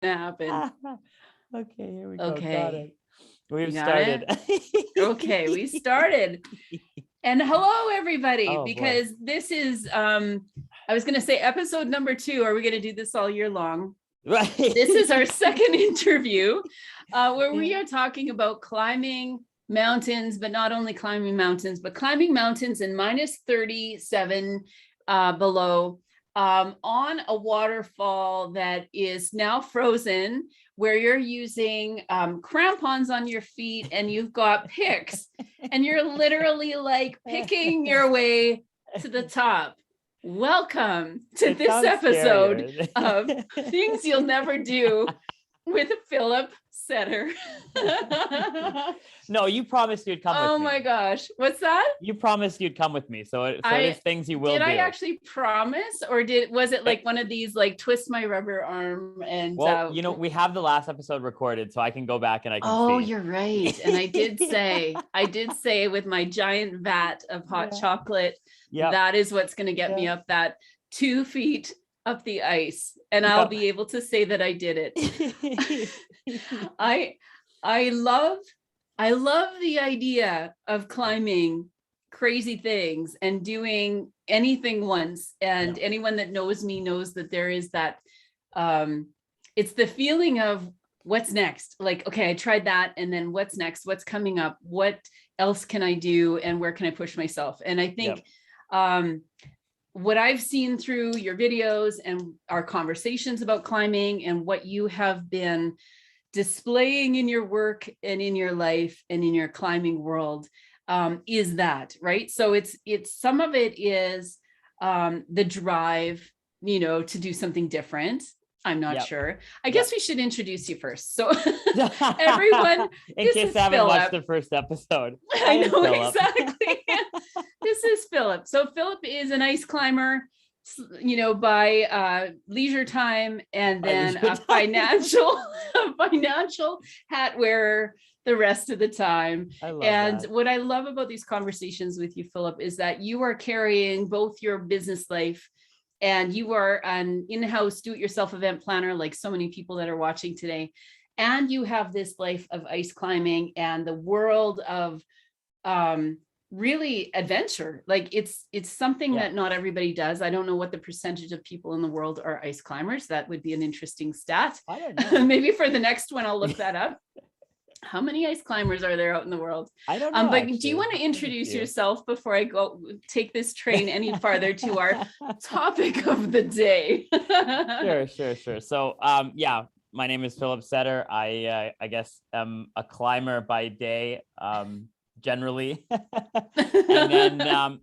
happen. Okay, here we go. Got Okay. it. We've You got started. Okay, we started. And hello, everybody, Oh, boy. because this is, I was going to say episode number 2. Are we going to do this all year long? Right. This is our second interview where we are talking about climbing mountains, but not only climbing mountains, but climbing mountains in minus 37 below on a waterfall that is now frozen, where you're using crampons on your feet and you've got picks and you're literally like picking your way to the top. Welcome to this episode of Things You'll Never Do with Philip Setter. No, you promised you'd come with me. Oh my gosh. What's that? You promised you'd come with me. So it is things you will do. Did I actually promise, or was it like one of these like twist my rubber arm and well, we have the last episode recorded, so I can go back and I can see. Oh, you're right. And I did say with my giant vat of hot chocolate, that is what's going to get me up that 2 feet up the ice, and I'll be able to say that I did it. I love the idea of climbing crazy things and doing anything once. And anyone that knows me knows that there is that, it's the feeling of what's next. Like, okay, I tried that. And then what's next? What's coming up? What else can I do? And where can I push myself? And I think, what I've seen through your videos and our conversations about climbing and what you have been displaying in your work and in your life and in your climbing world is that, right? So it's some of it is the drive, to do something different. I'm not sure. I guess we should introduce you first. So everyone, in case I haven't watched the first episode. I know exactly. This is Philip. So Philip is an ice climber, by leisure time, and then a financial hat wearer the rest of the time. What I love about these conversations with you, Philip, is that you are carrying both your business life, and you are an in-house do-it-yourself event planner, like so many people that are watching today. And you have this life of ice climbing and the world of really adventure. Like it's something that not everybody does. I don't know what the percentage of people in the world are ice climbers. That would be an interesting stat. I don't know. Maybe for the next one, I'll look that up. How many ice climbers are there out in the world? I don't know. But do you want to introduce yourself before I go take this train any farther to our topic of the day? Sure. So, my name is Philip Setter. I guess I'm a climber by day, generally. And then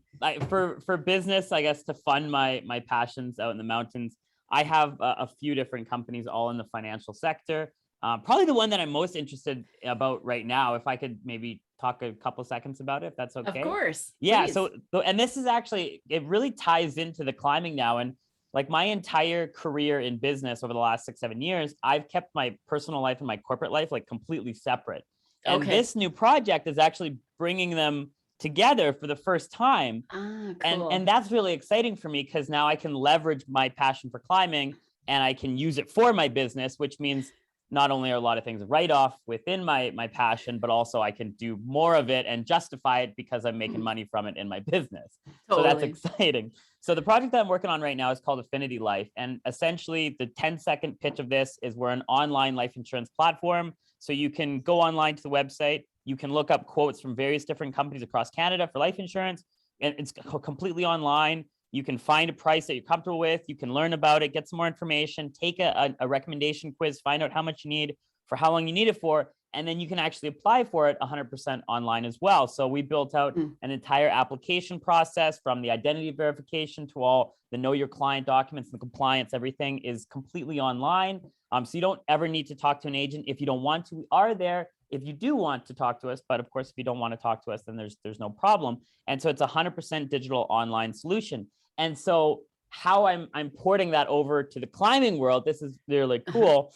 for business, I guess to fund my passions out in the mountains, I have a few different companies all in the financial sector. Probably the one that I'm most interested about right now, if I could maybe talk a couple seconds about it, if that's okay. Of course. Yeah. Please. So, and this is actually, it really ties into the climbing now. And like my entire career in business over the last 6-7 years, I've kept my personal life and my corporate life like completely separate. And this new project is actually bringing them together for the first time. Cool. And that's really exciting for me, because now I can leverage my passion for climbing and I can use it for my business, which means not only are a lot of things write off within my passion, but also I can do more of it and justify it because I'm making money from it in my business. Totally. So that's exciting. So the project that I'm working on right now is called Affinity Life. And essentially the 10-second pitch of this is we're an online life insurance platform. So you can go online to the website, you can look up quotes from various different companies across Canada for life insurance, and it's completely online. You can find a price that you're comfortable with. You can learn about it, get some more information, take a recommendation quiz, find out how much you need for how long you need it for, and then you can actually apply for it 100% online as well. So we built out an entire application process, from the identity verification to all the know your client documents and the compliance. Everything is completely online. So you don't ever need to talk to an agent if you don't want to. We are there if you do want to talk to us, but of course, if you don't want to talk to us, then there's no problem. And so it's 100% digital online solution. And so how I'm porting that over to the climbing world, this is really cool,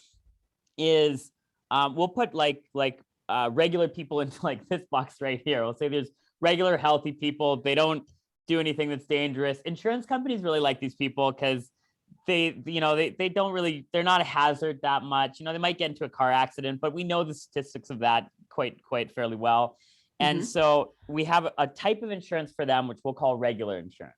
is we'll put regular people into like this box right here. We'll say there's regular healthy people. They don't do anything that's dangerous. Insurance companies really like these people because they don't really, they're not a hazard that much. They might get into a car accident, but we know the statistics of that quite fairly well. And so we have a type of insurance for them, which we'll call regular insurance.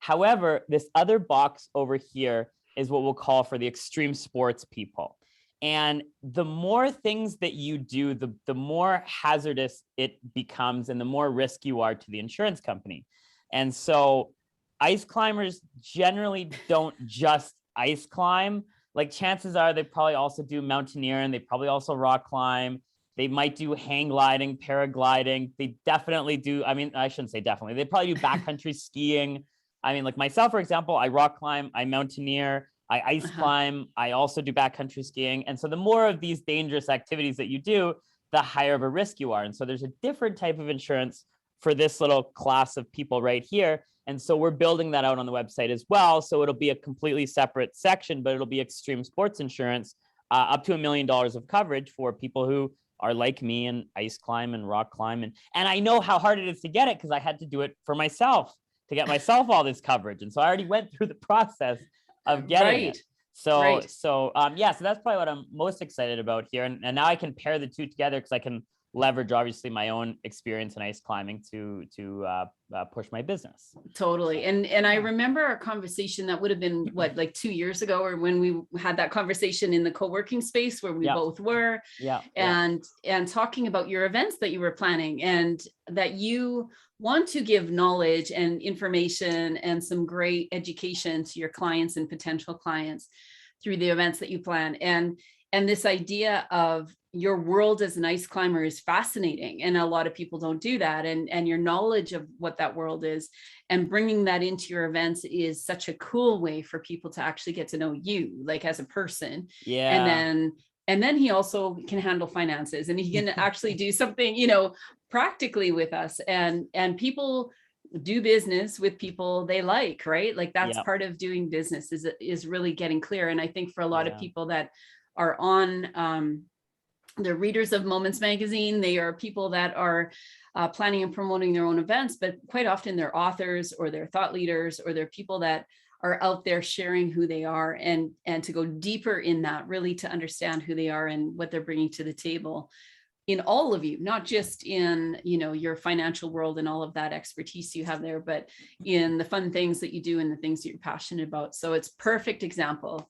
However, this other box over here is what we'll call for the extreme sports people. And the more things that you do, the more hazardous it becomes and the more risk you are to the insurance company. And so ice climbers generally don't just ice climb. Like chances are they probably also do mountaineering. They probably also rock climb. They might do hang gliding, paragliding. They definitely do. I mean, I shouldn't say definitely. They probably do backcountry skiing. I mean, like myself, for example, I rock climb, I mountaineer, I ice climb. I also do backcountry skiing. And so the more of these dangerous activities that you do, the higher of a risk you are. And so there's a different type of insurance for this little class of people right here. And so we're building that out on the website as well. So it'll be a completely separate section, but it'll be extreme sports insurance, up to $1 million of coverage for people who are like me and ice climb and rock climb. And I know how hard it is to get it because I had to do it for myself to get myself all this coverage. And so I already went through the process of getting it. So so that's probably what I'm most excited about here. And now I can pair the two together because I can leverage obviously my own experience in ice climbing to push my business. Totally. And I remember our conversation that would have been like 2 years ago, or when we had that conversation in the co-working space where we both were, and talking about your events that you were planning and that you want to give knowledge and information and some great education to your clients and potential clients through the events that you plan. And this idea of your world as an ice climber is fascinating. And a lot of people don't do that. And your knowledge of what that world is and bringing that into your events is such a cool way for people to actually get to know you, like as a person. And then he also can handle finances and he can actually do something, practically with us, and people do business with people they like, right? Like that's part of doing business is really getting clear. And I think for a lot of people that are on, the readers of Moments Magazine, they are people that are planning and promoting their own events, but quite often they're authors or they're thought leaders or they're people that are out there sharing who they are, and to go deeper in that, really to understand who they are and what they're bringing to the table in all of you, not just in, your financial world and all of that expertise you have there, but in the fun things that you do and the things that you're passionate about. So it's perfect example.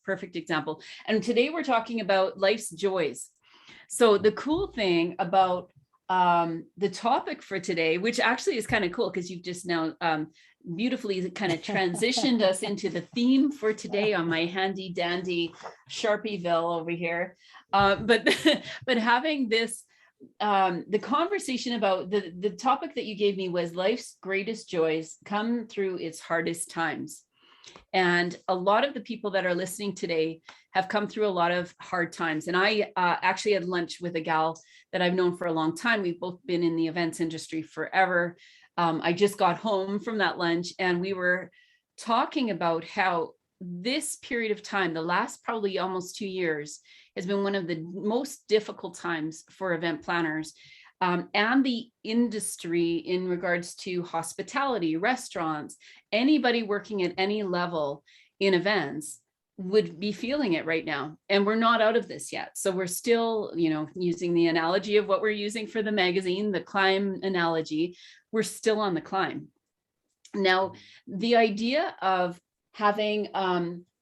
And today we're talking about life's joys. So the cool thing about the topic for today, which actually is kind of cool because you've just now beautifully kind of transitioned us into the theme for today on my handy dandy Sharpieville over here. But having this, the conversation about the topic that you gave me was life's greatest joys come through its hardest times. And a lot of the people that are listening today have come through a lot of hard times. And I actually had lunch with a gal that I've known for a long time. We've both been in the events industry forever. I just got home from that lunch and we were talking about how this period of time, the last probably almost 2 years, has been one of the most difficult times for event planners. And the industry in regards to hospitality, restaurants, anybody working at any level in events would be feeling it right now. And we're not out of this yet. So we're still, using the analogy of what we're using for the magazine, the climb analogy, we're still on the climb. Now, the idea of having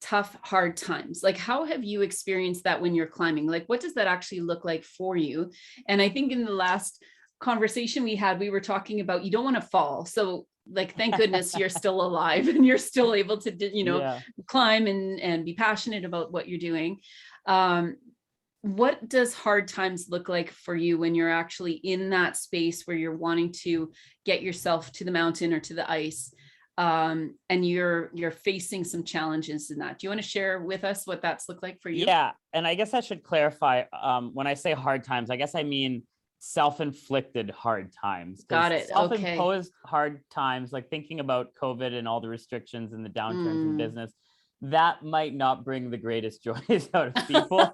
tough, hard times, like how have you experienced that when you're climbing? Like, what does that actually look like for you? And I think in the last conversation we had, we were talking about you don't want to fall. So like, thank goodness you're still alive and you're still able to, climb and be passionate about what you're doing. What does hard times look like for you when you're actually in that space where you're wanting to get yourself to the mountain or to the ice? And you're facing some challenges in that. Do you want to share with us what that's looked like for you? Yeah. And I guess I should clarify, when I say hard times, I guess I mean self-inflicted hard times. Got it. Self-imposed hard times, like thinking about COVID and all the restrictions and the downturns in business, that might not bring the greatest joys out of people.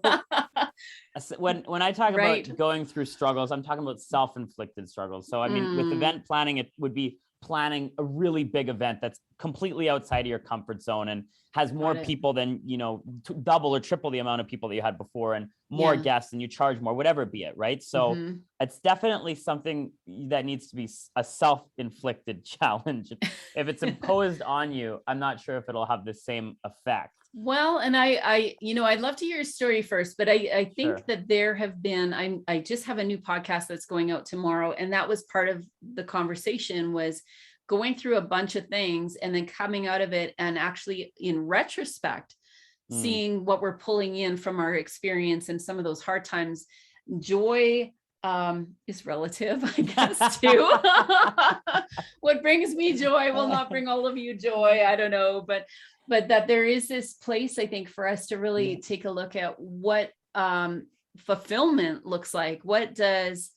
When I talk about going through struggles, I'm talking about self-inflicted struggles. So I mean, with event planning, it would be planning a really big event that's completely outside of your comfort zone and has more people than, double or triple the amount of people that you had before, and more guests, and you charge more, whatever it be it, right? So it's definitely something that needs to be a self-inflicted challenge. If it's imposed on you, I'm not sure if it'll have the same effect. Well, and I'd love to hear your story first, but I think that there have been, I just have a new podcast that's going out tomorrow. And that was part of the conversation, was going through a bunch of things and then coming out of it and actually in retrospect, seeing what we're pulling in from our experience and some of those hard times. Joy is relative, I guess, too. What brings me joy will not bring all of you joy. I don't know, but that there is this place, I think, for us to really take a look at what fulfillment looks like. What does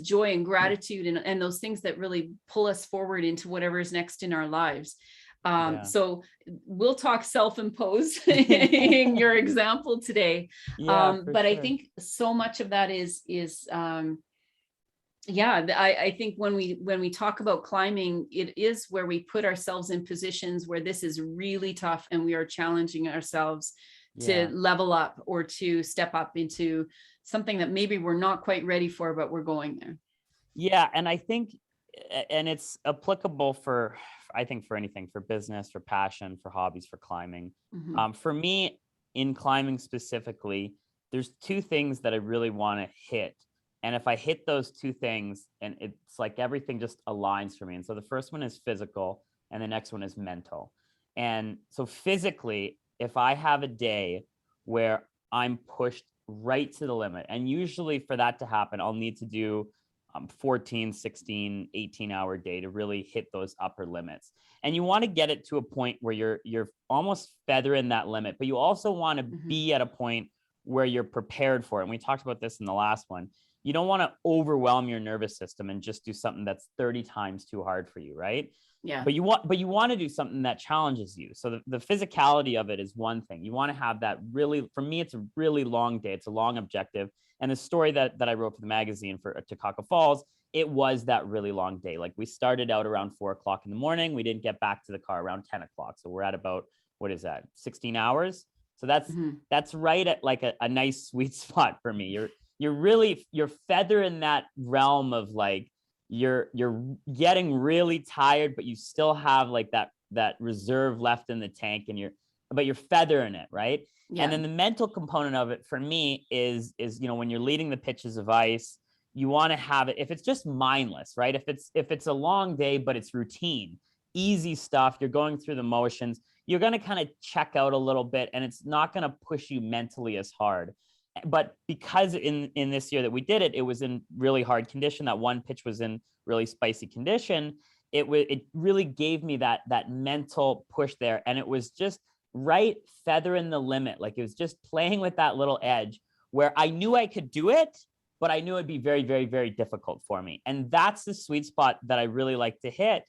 joy and gratitude and those things that really pull us forward into whatever is next in our lives. So we'll talk self-imposed in your example today. But I think so much of that is I think when we talk about climbing, it is where we put ourselves in positions where this is really tough and we are challenging ourselves to level up or to step up into something that maybe we're not quite ready for, but we're going there. Yeah. And I think, and it's applicable for anything, for business, for passion, for hobbies, for climbing. For me, in climbing specifically, there's two things that I really want to hit. And if I hit those two things, and it's like everything just aligns for me. And so the first one is physical and the next one is mental. And so physically, if I have a day where I'm pushed right to the limit, and usually for that to happen, I'll need to do 14, 16, 18-hour day to really hit those upper limits. And you want to get it to a point where you're almost feathering that limit, but you also want to be at a point where you're prepared for it. And we talked about this in the last one. You don't want to overwhelm your nervous system and just do something that's 30 times too hard for you, right? Yeah. But you want to do something that challenges you. So the physicality of it is one thing. You want to have that really, for me, it's a really long day. It's a long objective. And the story that I wrote for the magazine for Takaka Falls, it was that really long day. Like, we started out around 4:00 in the morning. We didn't get back to the car around 10 o'clock. So we're at about, 16 hours. So that's right at like a nice sweet spot for me. You're feathering that realm of like, you're getting really tired, but you still have like that reserve left in the tank, and but you're feathering it, right? Yeah. And then the mental component of it for me is when you're leading the pitches of ice, you want to have it, if it's just mindless, right? If it's a long day, but it's routine, easy stuff, you're going through the motions, you're going to kind of check out a little bit, and it's not going to push you mentally as hard. But because in this year that we did it, it was in really hard condition. That one pitch was in really spicy condition. It really gave me that mental push there. And it was just right feathering the limit. Like, it was just playing with that little edge where I knew I could do it, but I knew it'd be very, very, very difficult for me. And that's the sweet spot that I really like to hit.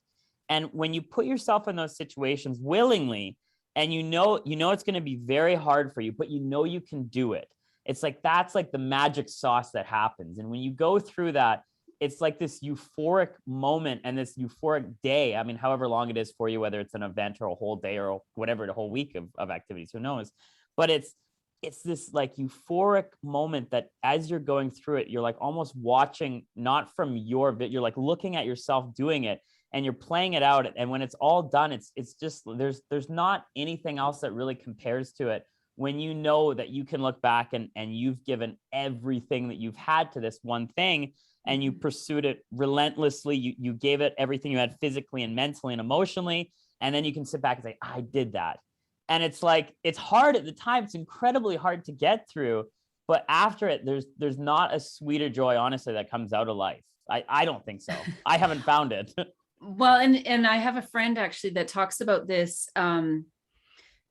And when you put yourself in those situations willingly, and you know it's going to be very hard for you, but you can do it. It's like, that's like the magic sauce that happens. And when you go through that, it's like this euphoric moment and this euphoric day. I mean, however long it is for you, whether it's an event or a whole day or whatever, the whole week of activities, who knows? But it's this like euphoric moment that as you're going through it, you're like almost watching, not from you're like looking at yourself doing it, and you're playing it out. And when it's all done, it's just, there's not anything else that really compares to it. When you know that you can look back and you've given everything that you've had to this one thing, and you pursued it relentlessly, you gave it everything you had physically and mentally and emotionally, and then you can sit back and say, I did that. And it's like, it's hard at the time. It's incredibly hard to get through, but after it, there's not a sweeter joy, honestly, that comes out of life. I don't think so. I haven't found it. Well, and I have a friend actually that talks about this,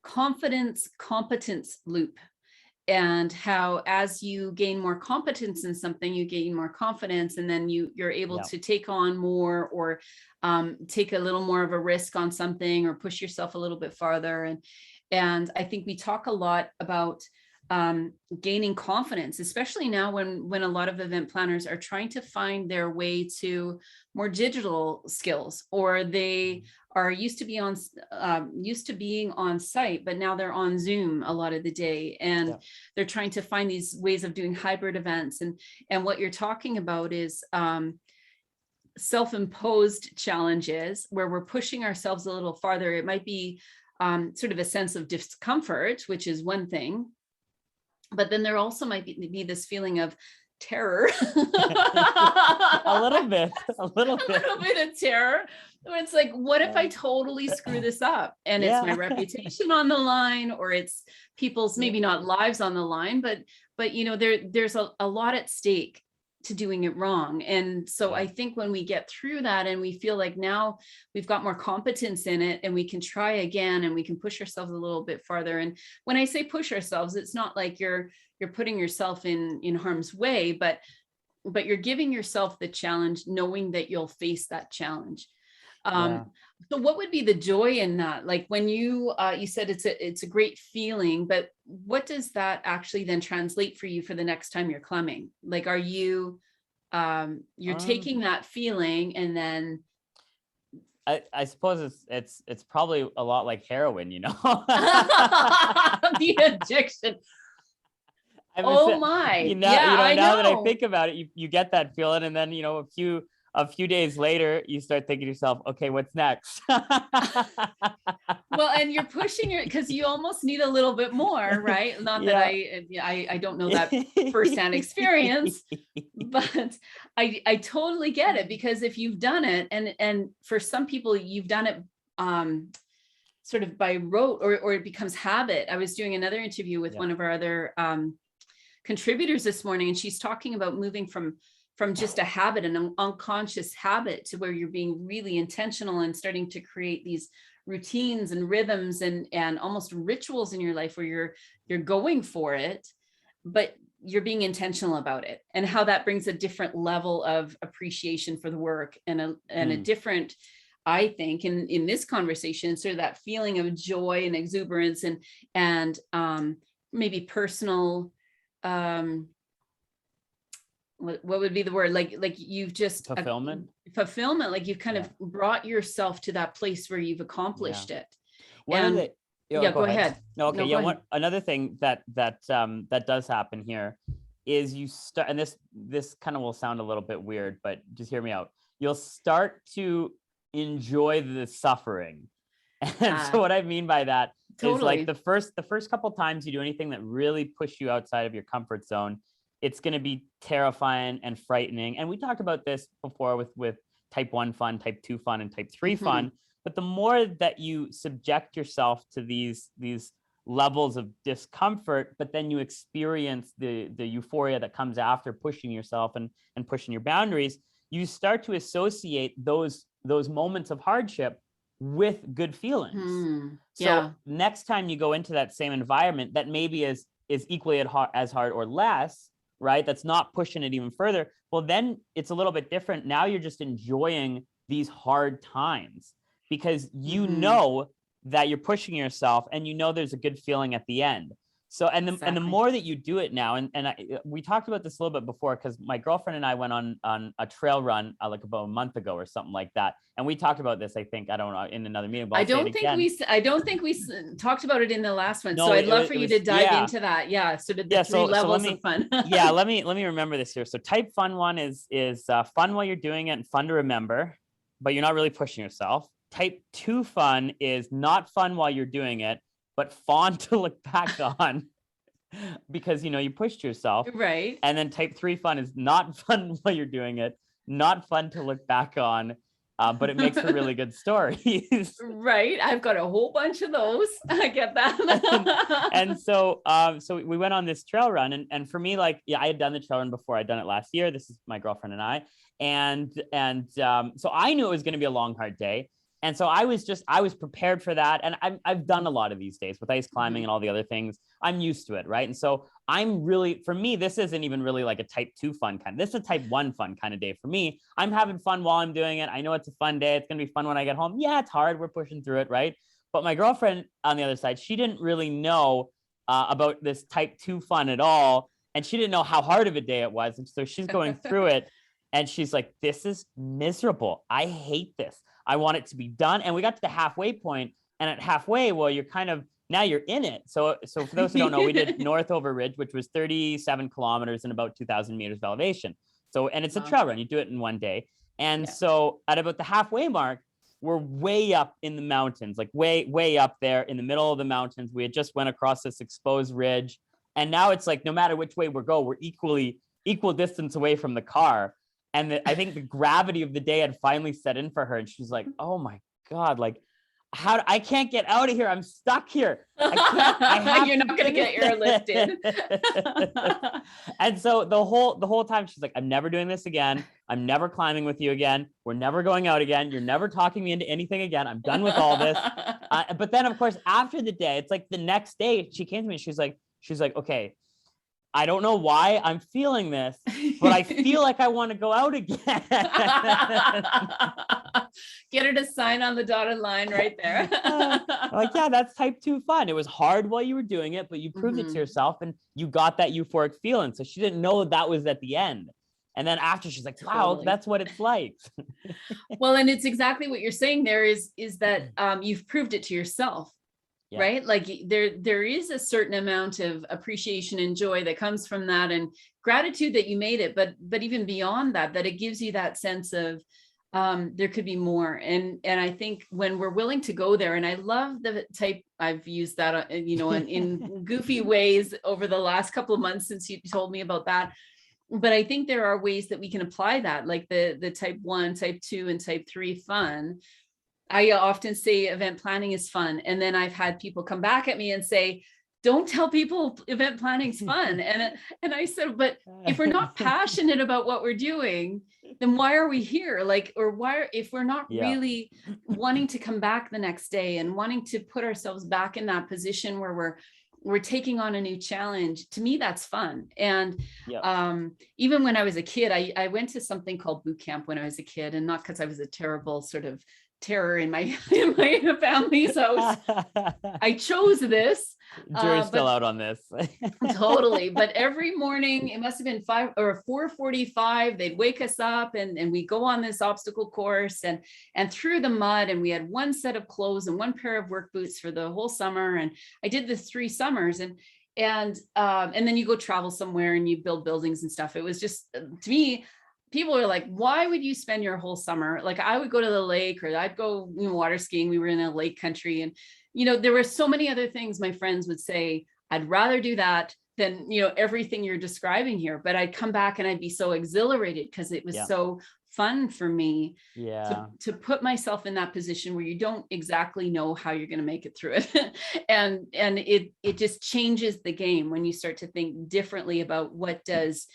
confidence competence loop, and how as you gain more competence in something, you gain more confidence, and then you're able to take on more, or take a little more of a risk on something, or push yourself a little bit farther. And I think we talk a lot about gaining confidence, especially now when a lot of event planners are trying to find their way to more digital skills, or they are used to being on site, but now they're on Zoom a lot of the day, and they're trying to find these ways of doing hybrid events. And what you're talking about is self-imposed challenges where we're pushing ourselves a little farther. It might be sort of a sense of discomfort, which is one thing. But then there also might be this feeling of terror. a little bit of terror. It's like, what if I totally screw this up? And it's my reputation on the line, or it's people's maybe not lives on the line, but there's a lot at stake to doing it wrong. And so I think when we get through that and we feel like now we've got more competence in it and we can try again and we can push ourselves a little bit farther. And when I say push ourselves, it's not like you're putting yourself in harm's way, but you're giving yourself the challenge, knowing that you'll face that challenge. So what would be the joy in that? Like when you said it's a great feeling, but what does that actually then translate for you for the next time you're climbing? Like, are you you're taking that feeling and then I suppose it's probably a lot like heroin, the addiction. Oh my. Now that I think about it, you get that feeling, and then a few days later, you start thinking to yourself, okay, what's next? Well, and you're pushing because you almost need a little bit more, right? Not that I don't know that firsthand experience, but I totally get it, because if you've done it, and for some people, you've done it sort of by rote, or it becomes habit. I was doing another interview with one of our other contributors this morning, and she's talking about moving from just a habit, an unconscious habit, to where you're being really intentional and starting to create these routines and rhythms and almost rituals in your life where you're going for it, but you're being intentional about it, and how that brings a different level of appreciation for the work and a different, I think, in this conversation, sort of that feeling of joy and exuberance and maybe personal, what would be the word, like you've just fulfillment, like you've kind of brought yourself to that place where you've accomplished it. Go ahead. Another thing that does happen here is you start, and this kind of will sound a little bit weird, but just hear me out. You'll start to enjoy the suffering. And so what I mean by that is like the first couple times you do anything that really push you outside of your comfort zone, it's going to be terrifying and frightening. And we talked about this before with type 1 fun, type 2 fun, and type 3 fun. But the more that you subject yourself to these levels of discomfort, but then you experience the euphoria that comes after pushing yourself and pushing your boundaries, you start to associate those moments of hardship with good feelings. So next time you go into that same environment that maybe is equally as hard or less, right? That's not pushing it even further. Well, then it's a little bit different. Now you're just enjoying these hard times because you know that you're pushing yourself and there's a good feeling at the end. So, and the more that you do it now, we talked about this a little bit before, because my girlfriend and I went on a trail run like about a month ago or something like that. And we talked about this, I think, I don't know, in another meeting. But I don't think we talked about it in the last one. So I'd love for you to dive into that. Yeah. Sort of the three levels of fun. Let me remember this here. So type fun one is fun while you're doing it and fun to remember, but you're not really pushing yourself. Type 2 fun is not fun while you're doing it, but fun to look back on because, you pushed yourself. Right. And then type 3 fun is not fun while you're doing it, not fun to look back on, but it makes for really good stories. Right. I've got a whole bunch of those. I get that. and so we went on this trail run, and for me, I had done the trail run before. I'd done it last year. This is my girlfriend and I. And so I knew it was going to be a long, hard day. And so I was prepared for that. And I've done a lot of these days with ice climbing and all the other things. I'm used to it. Right. And so for me, this isn't even really like a type 2 fun kind. This is a type 1 fun kind of day for me. I'm having fun while I'm doing it. I know it's a fun day. It's going to be fun when I get home. Yeah, it's hard. We're pushing through it. Right. But my girlfriend on the other side, she didn't really know about this type 2 fun at all. And she didn't know how hard of a day it was. And so she's going through it and she's like, this is miserable. I hate this. I want it to be done. And we got to the halfway point, and at halfway, well, you're kind of, now you're in it. So for those who don't know, we did North Over Ridge, which was 37 kilometers and about 2,000 meters of elevation. So, and it's a trail run, you do it in one day. And so at about the halfway mark, we're way up in the mountains, like way up there in the middle of the mountains. We had just went across this exposed ridge. And now it's like, no matter which way we go, we're equal distance away from the car. And I think the gravity of the day had finally set in for her. And she's like, oh my God, like, I can't get out of here. I'm stuck here. You're not going to get airlifted. And so the whole time she's like, I'm never doing this again. I'm never climbing with you again. We're never going out again. You're never talking me into anything again. I'm done with all this. But then of course, after the day, it's like the next day she came to me. She's like, okay, I don't know why I'm feeling this, but I feel like I want to go out again. Get her to sign on the dotted line right there. Like, yeah, that's type 2 fun. It was hard while you were doing it, but you proved it to yourself and you got that euphoric feeling. So she didn't know that was at the end. And then after, she's like, wow, totally. That's what it's like. Well, and it's exactly what you're saying there is that you've proved it to yourself. Yeah. Right? Like there is a certain amount of appreciation and joy that comes from that, and gratitude that you made it. But even beyond that it gives you that sense of there could be more. And I think when we're willing to go there, and I love the type, I've used that, in goofy ways over the last couple of months since you told me about that. But I think there are ways that we can apply that, like the type 1, type 2, and type 3 fun. I often say event planning is fun. And then I've had people come back at me and say, don't tell people event planning's fun. And I said, but if we're not passionate about what we're doing, then why are we here? Like, or why, if we're not really wanting to come back the next day and wanting to put ourselves back in that position where we're taking on a new challenge, to me, that's fun. And even when I was a kid, I went to something called boot camp when I was a kid, and not because I was a terrible sort of terror in my family's house. I chose this. Jury's still out on this. Totally. But every morning, it must have been 5 or 4:45, they'd wake us up and we go on this obstacle course and through the mud, and we had one set of clothes and one pair of work boots for the whole summer. And I did this 3 summers, and then you go travel somewhere and you build buildings and stuff. It was just, to me, people are like, why would you spend your whole summer? Like, I would go to the lake, or I'd go water skiing. We were in a lake country, and there were so many other things my friends would say, I'd rather do that than everything you're describing here. But I'd come back and I'd be so exhilarated because it was so fun for me to put myself in that position where you don't exactly know how you're going to make it through it. and it just changes the game when you start to think differently about what does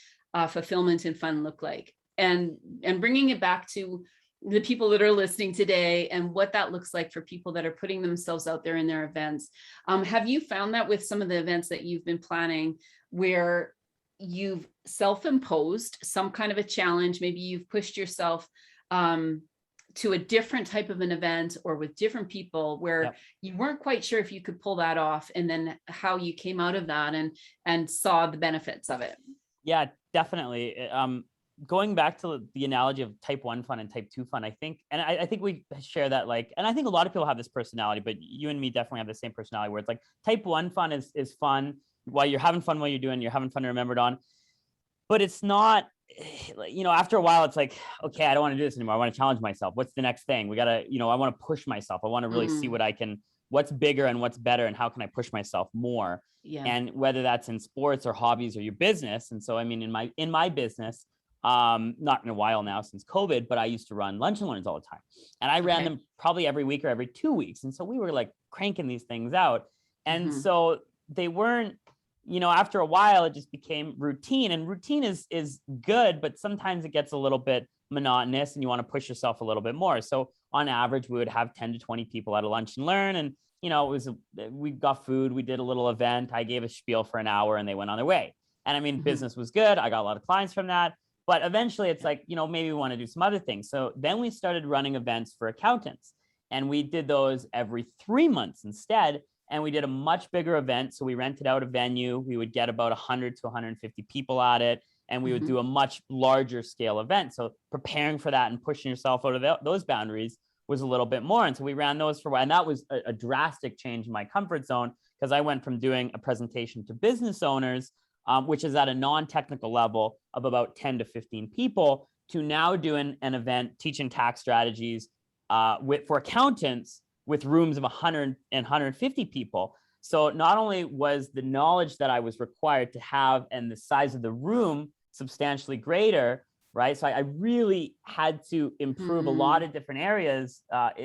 fulfillment and fun look like. And bringing it back to the people that are listening today and what that looks like for people that are putting themselves out there in their events. Have you found that with some of the events that you've been planning, where you've self-imposed some kind of a challenge? Maybe you've pushed yourself to a different type of an event or with different people where you weren't quite sure if you could pull that off, and then how you came out of that and saw the benefits of it. Yeah, definitely. Going back to the analogy of type 1 fun and type 2 fun, I think we share that, and I think a lot of people have this personality, but you and me definitely have the same personality, where it's like type 1 fun is fun while you're having fun, you're having fun to remember it on, but it's not, after a while, it's like, okay, I don't want to do this anymore. I want to challenge myself. What's the next thing? We got to, I want to push myself. I want to really see what's bigger and what's better, and how can I push myself more? Yeah. And whether that's in sports or hobbies or your business. And so, I mean, in my business, not in a while now since COVID, but I used to run lunch and learns all the time. And I ran them probably every week or every 2 weeks. And so we were like cranking these things out. And so they weren't, after a while, it just became routine, and routine is good, but sometimes it gets a little bit monotonous and you want to push yourself a little bit more. So on average, we would have 10 to 20 people at a lunch and learn. And, we got food, we did a little event. I gave a spiel for an hour and they went on their way. And I mean, business was good. I got a lot of clients from that. But eventually it's like, maybe we want to do some other things. So then we started running events for accountants, and we did those every 3 months instead. and we did a much bigger event. So we rented out a venue. We would get about 100 to 150 people at it, and we would do a much larger scale event. So preparing for that and pushing yourself out of those boundaries was a little bit more. And so we ran those for a while. And that was a drastic change in my comfort zone, because I went from doing a presentation to business owners, which is at a non-technical level of about 10 to 15 people, to now doing an event teaching tax strategies for accountants with rooms of 100 and 150 people. So not only was the knowledge that I was required to have and the size of the room substantially greater, right? So I really had to improve a lot of different areas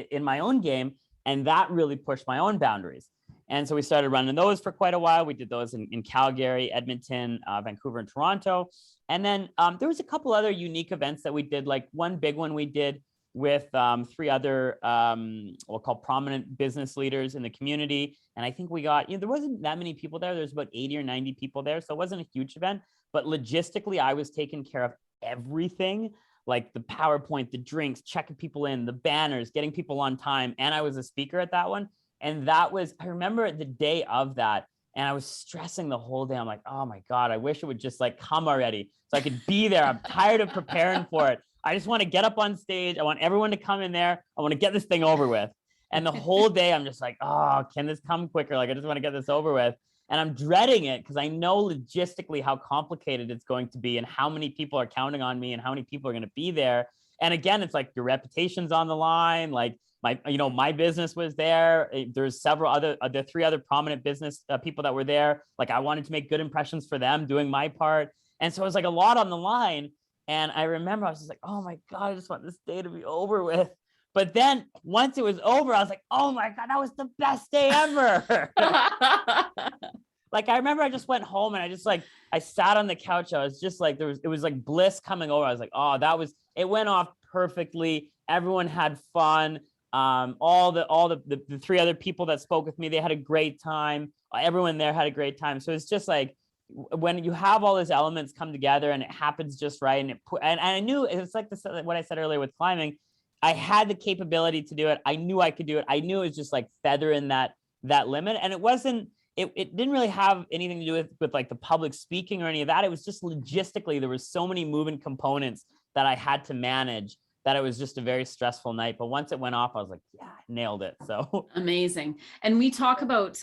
in my own game, and that really pushed my own boundaries. And so we started running those for quite a while. We did those in Calgary, Edmonton, Vancouver, and Toronto. And then there was a couple other unique events that we did. Like one big one we did with 3 other, we'll call prominent business leaders in the community. And I think we got, there wasn't that many people there. There's about 80 or 90 people there. So it wasn't a huge event, but logistically, I was taking care of everything, like the PowerPoint, the drinks, checking people in, the banners, getting people on time. And I was a speaker at that one. And that was, I remember the day of that, and I was stressing the whole day. I'm like, oh my God, I wish it would just like come already so I could be there. I'm tired of preparing for it. I just want to get up on stage. I want everyone to come in there. I want to get this thing over with. And the whole day I'm just like, oh, can this come quicker? Like, I just want to get this over with. And I'm dreading it because I know logistically how complicated it's going to be and how many people are counting on me and how many people are going to be there. And again, it's like your reputation's on the line. Like my business was there. There's several other 3 other prominent business people that were there. Like, I wanted to make good impressions for them doing my part. And so it was like a lot on the line. And I remember I was just like, oh my God, I just want this day to be over with. But then once it was over, I was like, oh my God, that was the best day ever. Like, I remember I just went home and I sat on the couch. I was just like, it was like bliss coming over. I was like, oh, it went off perfectly. Everyone had fun. All the 3 other people that spoke with me, they had a great time. Everyone there had a great time. So it's just like, when you have all those elements come together and it happens just right. And I knew it's like what I said earlier with climbing. I had the capability to do it. I knew I could do it. I knew it was just like feathering that limit. And it didn't really have anything to do with like the public speaking or any of that. It was just logistically, there was so many moving components that I had to manage that it was just a very stressful night. But once it went off, I was like, yeah, I nailed it. So amazing. And we talk about,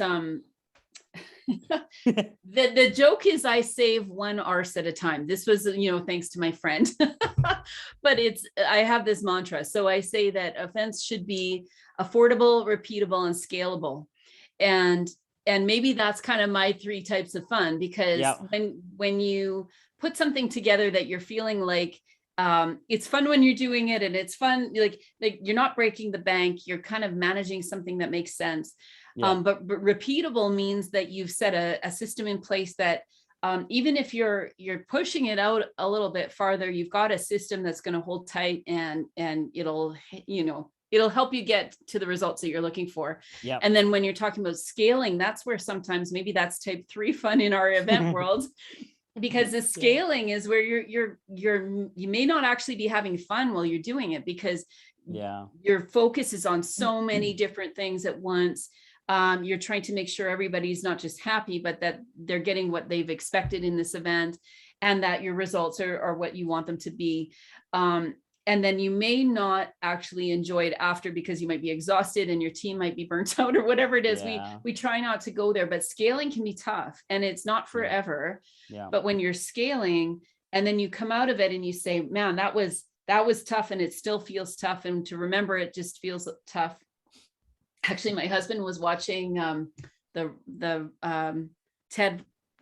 the joke is I save 1 arse at a time. This was, thanks to my friend, but I have this mantra. So I say that events should be affordable, repeatable, and scalable. And maybe that's kind of my 3 types of fun, because when you put something together that you're feeling like, it's fun when you're doing it, and it's fun, like you're not breaking the bank, you're kind of managing something that makes sense. But repeatable means that you've set a system in place that even if you're pushing it out a little bit farther, you've got a system that's going to hold tight, and it'll help you get to the results that you're looking for. And then when you're talking about scaling, that's where sometimes maybe that's type 3 fun in our event world. Because the scaling is where you may not actually be having fun while you're doing it, because your focus is on so many different things at once. You're trying to make sure everybody's not just happy, but that they're getting what they've expected in this event, and that your results are what you want them to be. And then you may not actually enjoy it after, because you might be exhausted and your team might be burnt out or whatever it is. We try not to go there, but scaling can be tough, and it's not forever. But when you're scaling and then you come out of it and you say, man, that was tough, and it still feels tough. And to remember it just feels tough. Actually, my husband was watching the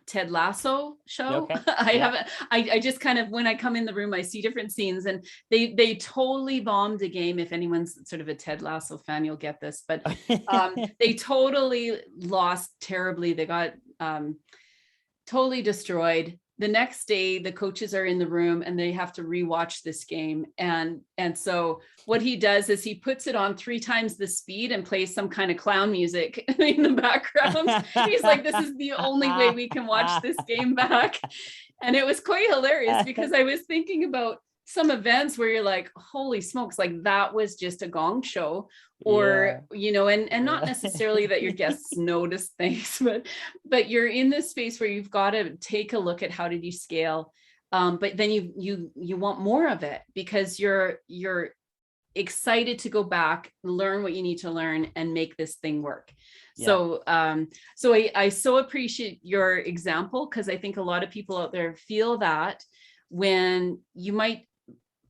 Ted Lasso show. Okay. I just kind of, when I come in the room, I see different scenes, and they totally bombed a game. If anyone's sort of a Ted Lasso fan, you'll get this, but they totally lost terribly. They got totally destroyed. The next day, the coaches are in the room and they have to rewatch this game. And so what he does is he puts it on 3 times the speed and plays some kind of clown music in the background. He's like, this is the only way we can watch this game back. And it was quite hilarious, because I was thinking about some events where you're like, holy smokes, like that was just a gong show, or, and not necessarily that your guests notice things, but you're in this space where you've got to take a look at how did you scale. But then you want more of it because you're excited to go back, learn what you need to learn, and make this thing work. Yeah. So I so appreciate your example, because I think a lot of people out there feel that when you might,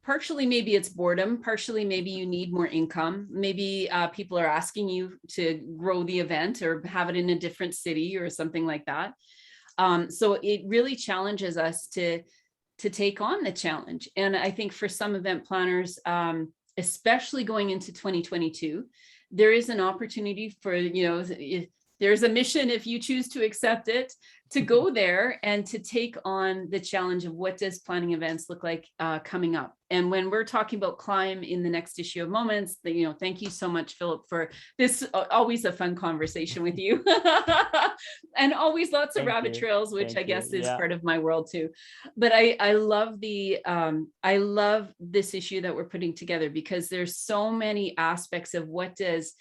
partially maybe it's boredom, partially maybe you need more income, maybe people are asking you to grow the event or have it in a different city or something like that. So it really challenges us to take on the challenge. And I think for some event planners, especially going into 2022, there is an opportunity for, there's a mission, if you choose to accept it, to go there and to take on the challenge of what does planning events look like coming up. And when we're talking about climb in the next issue of Moments, thank you so much, Philip, for this. Always a fun conversation with you. And always lots of rabbit trails, which I guess is part of my world too. But I love I love this issue that we're putting together, because there's so many aspects of what does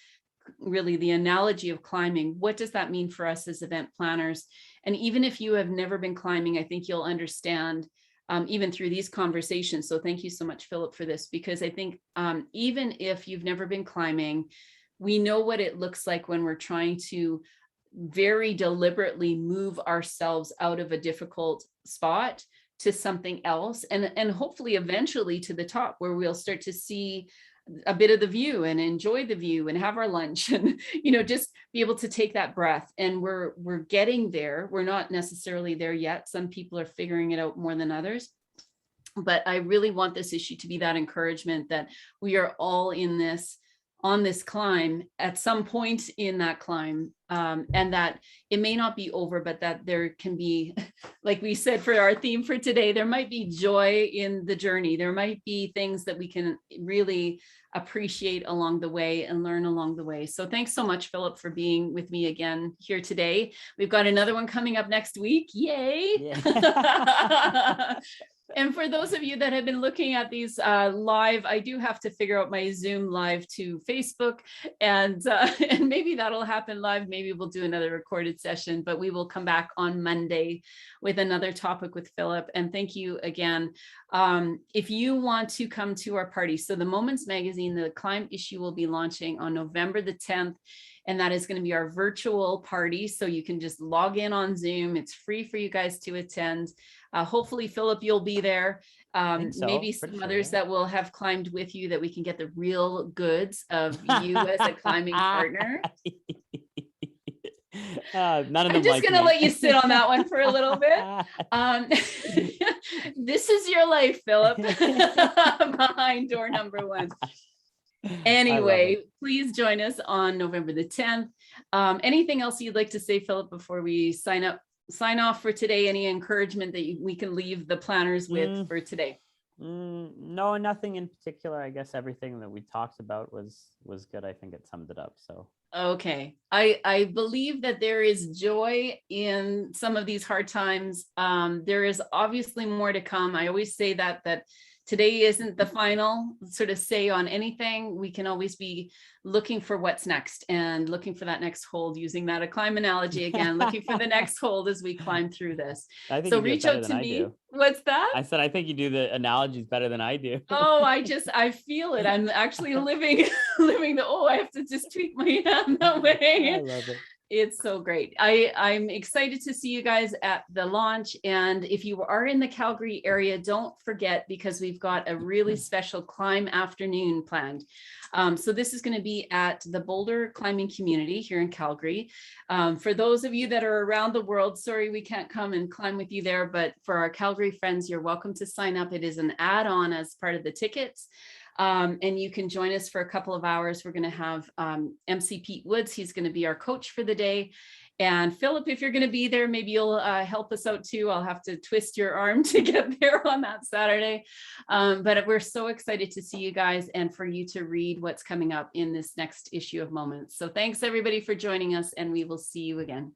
really the analogy of climbing, what does that mean for us as event planners? And even if you have never been climbing, I think you'll understand even through these conversations. So thank you so much, Philip, for this, because I think even if you've never been climbing, we know what it looks like when we're trying to very deliberately move ourselves out of a difficult spot to something else, and hopefully eventually to the top, where we'll start to see a bit of the view and enjoy the view and have our lunch and just be able to take that breath. And we're getting there. We're not necessarily there yet. Some people are figuring it out more than others, but I really want this issue to be that encouragement that we are all in this, on this climb at some point in that climb, and that it may not be over, but that there can be, like we said for our theme for today, there might be joy in the journey. There might be things that we can really appreciate along the way and learn along the way. So thanks so much, Philip, for being with me again here today. We've got another one coming up next week. Yay. Yeah. And for those of you that have been looking at these live, I do have to figure out my Zoom live to Facebook, and maybe that'll happen live. Maybe we'll do another recorded session, but we will come back on Monday with another topic with Philip. And thank you again. If you want to come to our party, so the Moments magazine, the Climb issue will be launching on November the 10th. And that is going to be our virtual party. So you can just log in on Zoom. It's free for you guys to attend. Hopefully, Philip, you'll be there. Maybe some others that will have climbed with you, that we can get the real goods of you as a climbing partner. None of them. I'm just going to let you sit on that one for a little bit. This is your life, Philip, behind door number 1. Anyway, please join us on November the 10th. Anything else you'd like to say, Philip, before we sign off for today? Any encouragement that we can leave the planners with for today? No, nothing in particular. I guess everything that we talked about was good. I think it summed it up. So okay, I believe that there is joy in some of these hard times. There is obviously more to come. I always say that today isn't the final sort of say on anything. We can always be looking for what's next and looking for that next hold, using that a climb analogy again, looking for the next hold as we climb through this. So reach out to me. What's that? I said, I think you do the analogies better than I do. Oh, I feel it. I'm actually living I have to just tweak my hand that way. I love it. It's so great. I'm excited to see you guys at the launch. And if you are in the Calgary area, don't forget, because we've got a really special climb afternoon planned. So this is going to be at the Boulder Climbing Community here in Calgary. For those of you that are around the world, sorry, we can't come and climb with you there, but for our Calgary friends, you're welcome to sign up. It is an add-on as part of the tickets. And you can join us for a couple of hours. We're going to have MC Pete Woods. He's going to be our coach for the day. And Philip, if you're going to be there, maybe you'll help us out too. I'll have to twist your arm to get there on that Saturday. But we're so excited to see you guys and for you to read what's coming up in this next issue of Moments. So thanks everybody for joining us, and we will see you again.